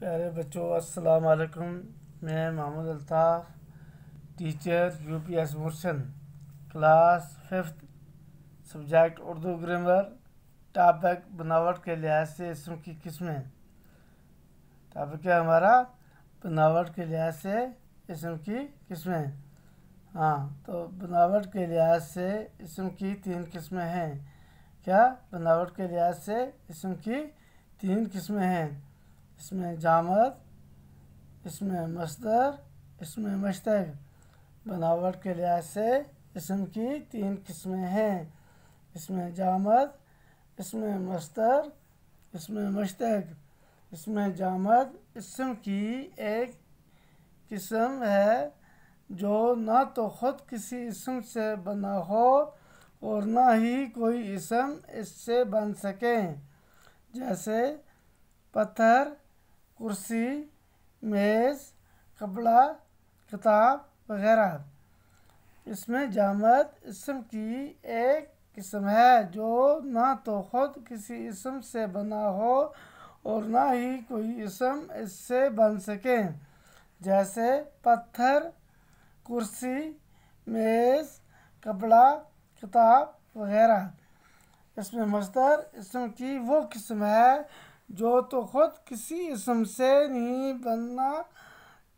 پیارے بچوں السلام علیکم. میں محمد الطاف ٹیچر UPS مرشن class 5 subject Urdu grammar. Topic بناوٹ کے لحاظ سے اسم کی قسمیں. ٹاپک ہے ہمارا بناوٹ کے لحاظ سے اسم کی قسمیں. تو بناوٹ کے لحاظ سے اسم کی 3 قسمیں ہیں. کیا بناوٹ کے لحاظ سے اسم کی 3 قسمیں ہیں؟ اسم جامد، اسم مصدر، اسم مشتق. بناوٹ کے لحاظ سے اسم کی 3 قسمیں ہیں: اسم جامد، اسم مصدر، اسم مشتق. اسم جامد اسم کی ایک قسم ہے جو نہ تو خود کسی اسم سے بنا ہو اور نہ ہی کوئی اسم اس سے بن سکے، جیسے پتھر، کرسی، میز، کپڑا، کتاب وغیرہ. اسم جامد اسم کی ایک قسم ہے جو نہ تو خود کسی اسم سے بنا ہو اور نہ ہی کوئی اسم اس سے بن سکے، جیسے پتھر، کرسی، میز، کپڑا، کتاب وغیرہ. اسم مصدر اسم کی وہ قسم ہے جو تو خود کسی اسم سے نہیں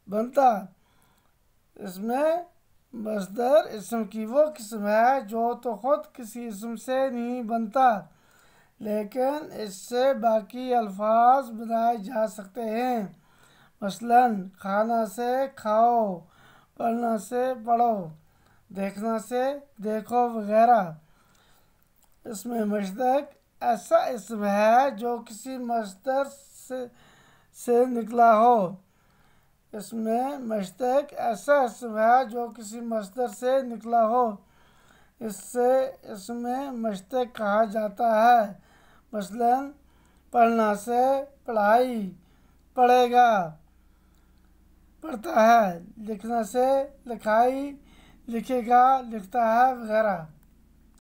بنتا. اسم مصدر اسم کی وہ قسم ہے جو تو خود کسی اسم سے نہیں بنتا لیکن اس سے باقی الفاظ بنائے جا سکتے ہیں، مثلاً کھانا سے کھاؤ، پڑھنا سے پڑھو، دیکھنا سے دیکھو وغیرہ. اسم مشتق ایسا اسم ہے جو کسی مصدر سے نکلا ہو. اسم مشتق ایسا اسم ہے جو کسی مصدر سے نکلا ہو. اس سے اسم مشتق کہا جاتا ہے. مثلاً پڑھنا سے پڑھائی، پڑھے گا، پڑھتا ہے. لکھنا سے لکھائی، لکھے گا، لکھتا ہے وغیرہ.